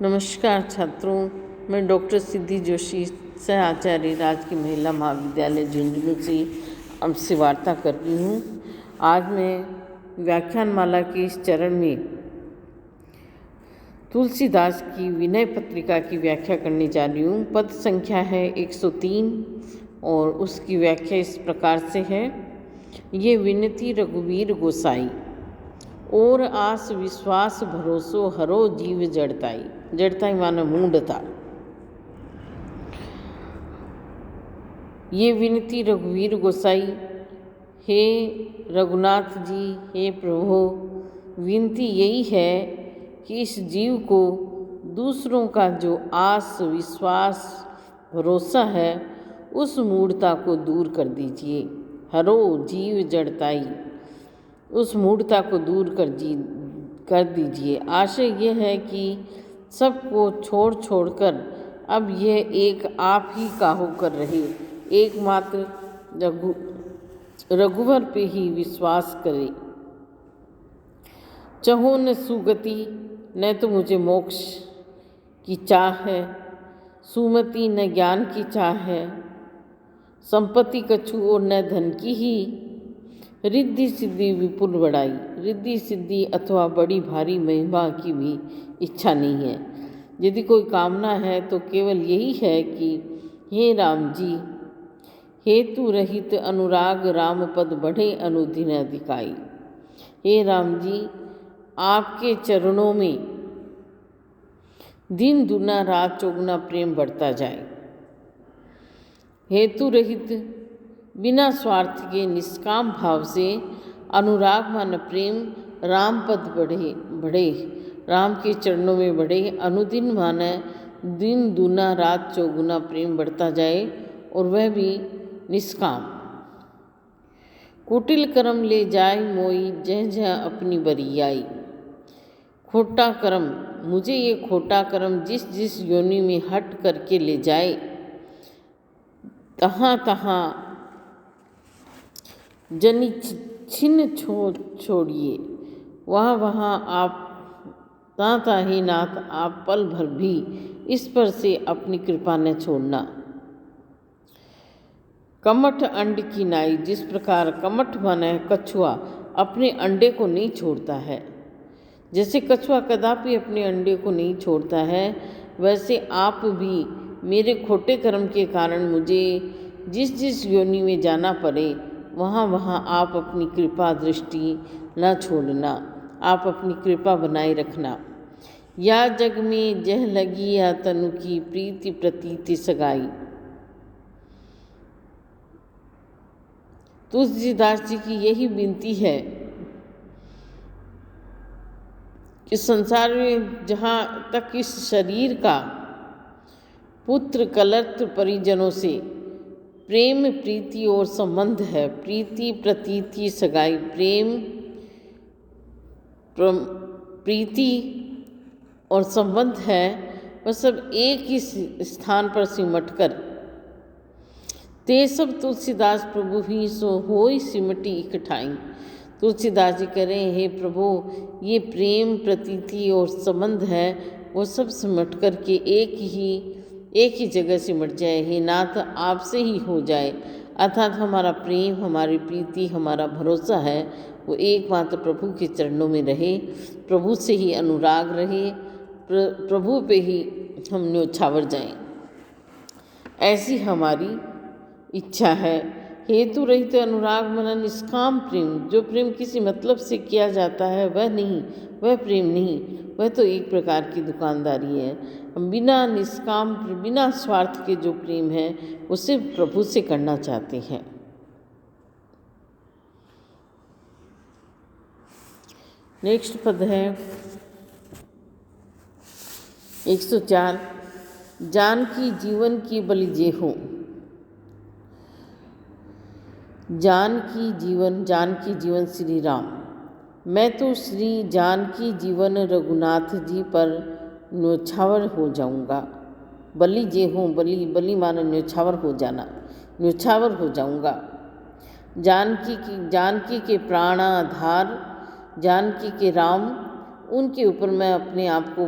नमस्कार छात्रों, मैं डॉक्टर सिद्धि जोशी, सह आचार्य राजकीय महिला महाविद्यालय झुंझुनू से आपसे वार्ता कर रही हूँ। आज मैं व्याख्यानमाला के इस चरण में तुलसीदास की विनय पत्रिका की व्याख्या करने जा रही हूँ। पद संख्या है 103 और उसकी व्याख्या इस प्रकार से है। ये विनती रघुवीर गोसाई, और आस विश्वास भरोसो हरो जीव जड़ताई। जड़ताई माना मूढ़ता। ये विनती रघुवीर गोसाई, हे रघुनाथ जी, हे प्रभु, विनती यही है कि इस जीव को दूसरों का जो आस विश्वास भरोसा है उस मूढ़ता को दूर कर दीजिए। हरो जीव जड़ताई, उस मूढ़ता को दूर कर दीजिए। आशय यह है कि सबको छोड़कर अब यह एक आप ही का होकर रहे, एकमात्र रघुवर पे ही विश्वास करे। चहो न सुगति, न तो मुझे मोक्ष की चाह है, सुमति न ज्ञान की चाह है, संपत्ति कछु और न धन की ही, रिद्धि सिद्धि विपुल बड़ाई। रिद्धि सिद्धि अथवा बड़ी भारी महिमा की भी इच्छा नहीं है। यदि कोई कामना है तो केवल यही है कि हे राम जी, हेतु रहित अनुराग राम पद बढ़े अनुदिन अधिकाई। हे राम जी, आपके चरणों में दिन दुना रात चौगुना प्रेम बढ़ता जाए। हेतु रहित, बिना स्वार्थ के निष्काम भाव से, अनुराग मान प्रेम, राम पद बढ़े, राम के चरणों में बढ़े, अनुदिन माना दिन दूना रात चौगुना प्रेम बढ़ता जाए, और वह भी निष्काम। कुटिल कर्म ले जाए मोई, जह जह अपनी बरियाई। खोटा कर्म, मुझे ये खोटा कर्म जिस जिस योनि में हट करके ले जाए, तहाँ तहाँ जनि छिन्न छोड़िए। वहाँ आप ताता ही नाथ, आप पल भर भी इस पर से अपनी कृपा न छोड़ना। कमठ अंड की नाई, जिस प्रकार कमठ माना है कछुआ अपने अंडे को नहीं छोड़ता है, जैसे कछुआ कदापि अपने अंडे को नहीं छोड़ता है, वैसे आप भी मेरे खोटे कर्म के कारण मुझे जिस जिस योनि में जाना पड़े, वहाँ आप अपनी कृपा दृष्टि न छोड़ना, आप अपनी कृपा बनाए रखना। या जग में जह लगी या तनु की, प्रीति प्रतीति सगाई। तुलसीदास जी की यही विनती है कि संसार में जहाँ तक इस शरीर का पुत्र कलत्र परिजनों से प्रेम प्रीति और संबंध है, प्रीति प्रतीति सगाई, प्रीति और संबंध है, वह सब एक ही स्थान पर सिमट कर, ते सब तुलसीदास प्रभु ही सो होई सिमटी इकठाई। तुलसीदास जी कह रहे हैं, हे प्रभु, ये प्रेम प्रतीति और संबंध है, वो सब सिमट कर के एक ही जगह सिमट जाए। हे नाथ, आपसे ही हो जाए, अर्थात हमारा प्रेम, हमारी प्रीति, हमारा भरोसा है वो एकमात्र प्रभु के चरणों में रहे, प्रभु से ही अनुराग रहे, प्रभु पे ही हम न्योछावर जाएं, ऐसी हमारी इच्छा है। हेतु रहित अनुराग मना निष्काम प्रेम, जो प्रेम किसी मतलब से किया जाता है वह नहीं, वह प्रेम नहीं, वह तो एक प्रकार की दुकानदारी है। हम बिना निष्काम, बिना स्वार्थ के जो प्रेम है उसे प्रभु से करना चाहते हैं। नेक्स्ट पद है 104। जानकी जीवन की बलि जेहूं। जानकी जीवन श्री राम। मैं तो श्री जानकी जीवन रघुनाथ जी पर न्योछावर हो जाऊंगा। बलि जेहूं, बलि माना न्योछावर हो जाना, न्योछावर हो जाऊंगा। जानकी के प्राणाधार, जानकी के राम, उनके ऊपर मैं अपने आप को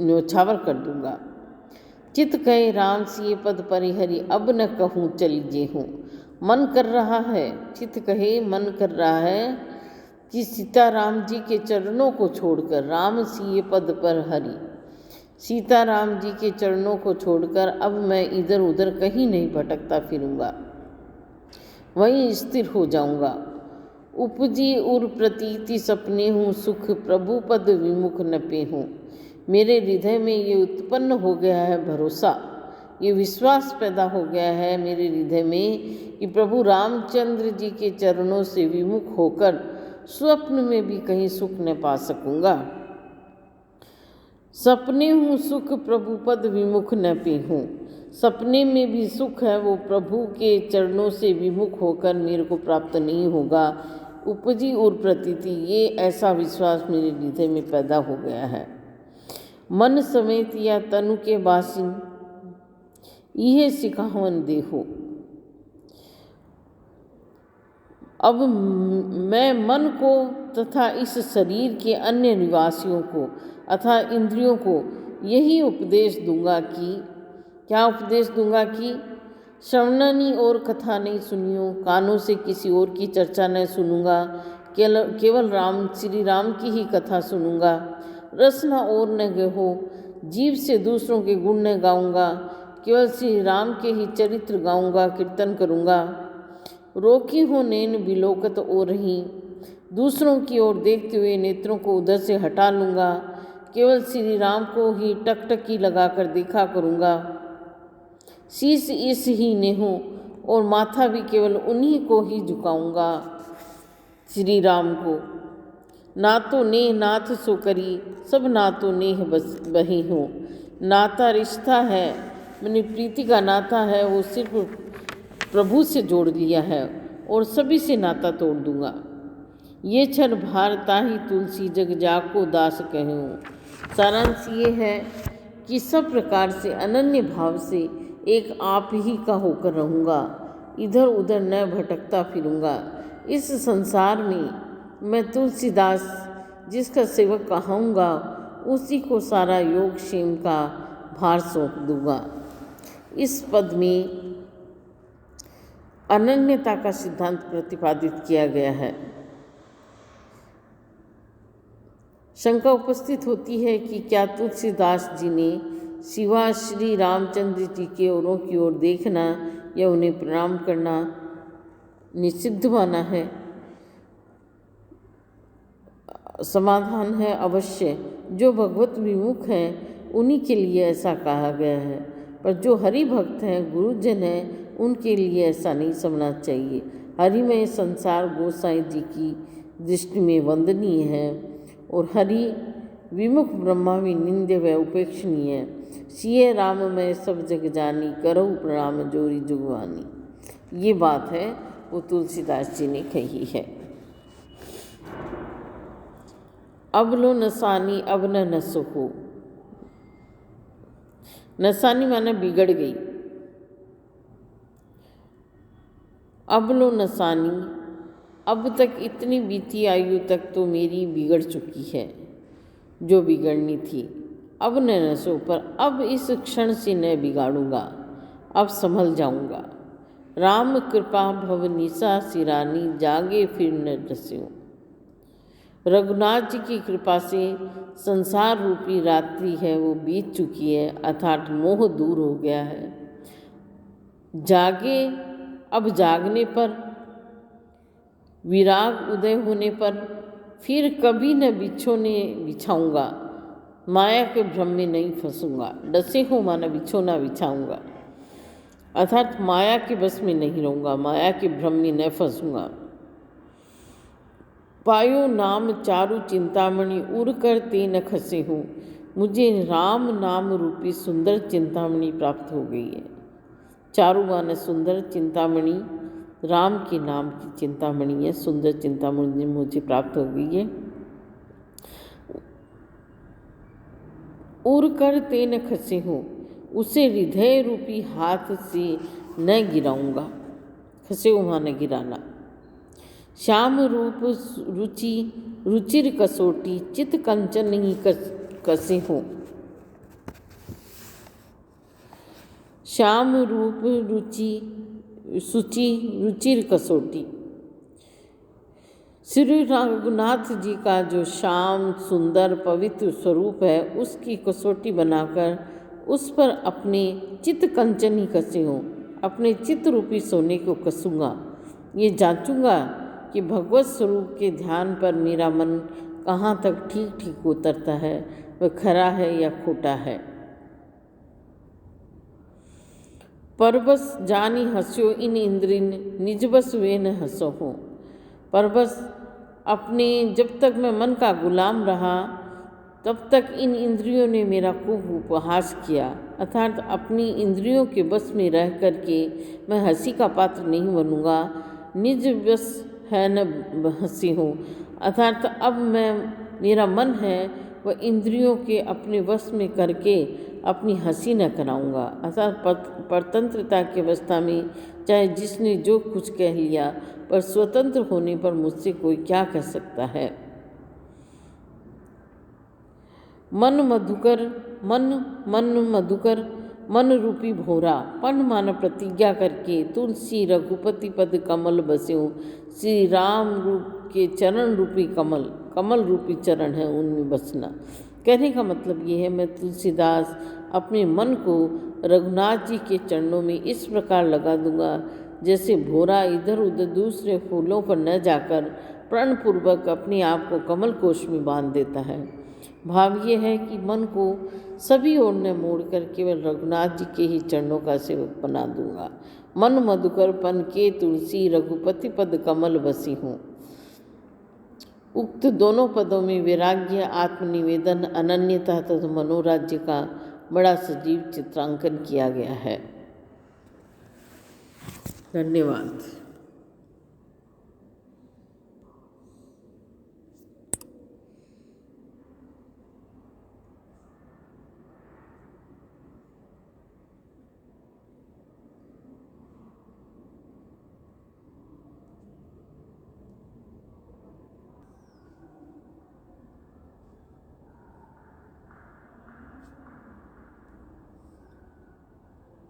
न्योछावर कर दूंगा। चित कहे राम सिए पद परिहरि, अब न कहूँ चलीजे हूँ। मन कर रहा है, चित कहे मन कर रहा है कि सीताराम जी के चरणों को छोड़कर, राम सिए पद पर हरि, सीताराम जी के चरणों को छोड़कर अब मैं इधर उधर कहीं नहीं भटकता फिरूंगा, वहीं स्थिर हो जाऊंगा। उपजी उर प्रतीति सपने हूँ, सुख प्रभु पद विमुख न पे हूँ। मेरे हृदय में ये उत्पन्न हो गया है भरोसा, ये विश्वास पैदा हो गया है मेरे हृदय में कि प्रभु रामचंद्र जी के चरणों से विमुख होकर स्वप्न में भी कहीं सुख न पा सकूंगा। सपने हूँ सुख प्रभु पद विमुख न पे हूँ। सपने में भी सुख है वो प्रभु के चरणों से विमुख होकर मेरे को प्राप्त नहीं होगा। उपजी और प्रतीति, ये ऐसा विश्वास मेरे हृदय में पैदा हो गया है। मन समेत या तनु के बासिन, यह सिखावन देहो। अब मैं मन को तथा इस शरीर के अन्य निवासियों को अथा इंद्रियों को यही उपदेश दूंगा कि, क्या उपदेश दूंगा कि श्रवणनी और कथा नहीं सुनियो, कानों से किसी और की चर्चा नहीं सुनूंगा, केवल श्री राम की ही कथा सुनूंगा। रसना और न गहो, जीव से दूसरों के गुण न गाऊंगा, केवल श्री राम के ही चरित्र गाऊंगा, कीर्तन करूंगा। रोकी हो नैन बिलोकत और रही, दूसरों की ओर देखते हुए नेत्रों को उधर से हटा लूँगा, केवल श्री राम को ही टकटकी लगाकर देखा करूँगा। शीश इस ही ने हो और माथा भी केवल उन्हीं को ही झुकाऊँगा, श्री राम को। ना तो नेह नाथ सो करी, सब ना तो नेह बस बही हो। नाता रिश्ता है, मैंने प्रीति का नाता है वो सिर्फ प्रभु से जोड़ लिया है और सभी से नाता तोड़ दूंगा। ये क्षण भारता ही तुलसी जग जाको दास कहूँ। सारांश ये है कि सब प्रकार से अनन्य भाव से एक आप ही का होकर रहूँगा, इधर उधर न भटकता फिरूँगा। इस संसार में मैं तुलसीदास जिसका सेवक कहूँगा, उसी को सारा योग क्षेम का भार सौंप दूंगा। इस पद में अनन्यता का सिद्धांत प्रतिपादित किया गया है। शंका उपस्थित होती है कि क्या तुलसीदास जी ने सिवा श्री रामचंद्र जी के औरों की ओर देखना या उन्हें प्रणाम करना निषिद्ध माना है? समाधान है अवश्य। जो भगवत विमुख हैं उन्हीं के लिए ऐसा कहा गया है, पर जो हरि भक्त हैं, गुरुजन हैं, उनके लिए ऐसा नहीं समझना चाहिए। हरिमय संसार गोसाई जी की दृष्टि में वंदनीय है और हरि विमुख ब्रह्मा भी निंद्य व उपेक्षणीय है। सिय राम में सब जग जानी, करहु प्रणाम जोरी जुगवानी। ये बात है वो तुलसीदास जी ने कही है। अब लो नसानी अब न सुखो। नसानी माने बिगड़ गई। अब लो नसानी, अब तक इतनी बीती आयु तक तो मेरी बिगड़ चुकी है जो बिगड़नी थी। अब न नसो, पर अब इस क्षण से न बिगाड़ूंगा, अब संभल जाऊंगा। राम कृपा भव निशा सिरानी, जागे फिर न डस्यो। रघुनाथ जी की कृपा से संसार रूपी रात्रि है वो बीत चुकी है, अर्थात मोह दूर हो गया है। जागे, अब जागने पर, विराग उदय होने पर फिर कभी न बिछोने बिछाऊंगा, माया के भ्रम में नहीं फंसूंगा। डसे हो माना बिछोना बिछाऊंगा, अर्थात माया के बस में नहीं रहूँगा, माया के भ्रम में न फंसूंगा। पायो नाम चारु चिंतामणि, उड़ कर ते न खसे हूँ। मुझे राम नाम रूपी सुंदर चिंतामणि प्राप्त हो गई है। चारु माने सुंदर, चिंतामणि राम के नाम की चिंतामणि है, सुंदर चिंतामणि मुझे प्राप्त हो गई है। उड़ कर ते न खसे हूँ, उसे हृदय रूपी हाथ से न गिराऊंगा। खसे हो माने गिराना। श्याम रूप रुचि रुचिर कसोटी, चित कंचन नहीं कसे हो। श्याम रूप रुचि सुचि रुचिर कसौटी। श्री रघुनाथ जी का जो श्याम सुंदर पवित्र स्वरूप है, उसकी कसौटी बनाकर उस पर अपने चित्त कंचनी कसे हों, अपने चित्त रूपी सोने को कसूँगा। ये जांचूंगा कि भगवत स्वरूप के ध्यान पर मेरा मन कहाँ तक ठीक ठीक उतरता है, वह खरा है या खोटा है। परबस जानी हंस्यो इन इंद्रिन निज बस वे न हंसो हो। परबस अपने जब तक मैं मन का गुलाम रहा तब तक इन इंद्रियों ने मेरा खूब उपहास किया, अर्थात अपनी इंद्रियों के बस में रह करके मैं हंसी का पात्र नहीं बनूंगा। निज बस है न हंसी हूँ, अर्थात अब मेरा मन है वह इंद्रियों के अपने वश में करके अपनी हंसी न कराऊंगा। अर्थात परतंत्रता की अवस्था में चाहे जिसने जो कुछ कह लिया, पर स्वतंत्र होने पर मुझसे कोई क्या कह सकता है। मन मधुकर मन रूपी भोरा पन मान प्रतिज्ञा करके तुलसी रघुपति पद कमल बस्यो। श्री राम रूप के चरण रूपी कमल रूपी चरण है, उनमें बसना। कहने का मतलब ये है, मैं तुलसीदास अपने मन को रघुनाथ जी के चरणों में इस प्रकार लगा दूंगा जैसे भोरा इधर उधर दूसरे फूलों पर न जाकर प्रणपूर्वक अपने आप को कमल कोश में बांध देता है। भाव ये है कि मन को सभी ओर न मोड़ कर केवल रघुनाथ जी के ही चरणों का सेवक बना दूंगा। मन मधुकर पन के तुलसी रघुपति पद कमल बसी हूँ। उक्त दोनों पदों में वैराग्य, आत्मनिवेदन, अनन्यता तथा मनोराज्य का बड़ा सजीव चित्रांकन किया गया है। धन्यवाद।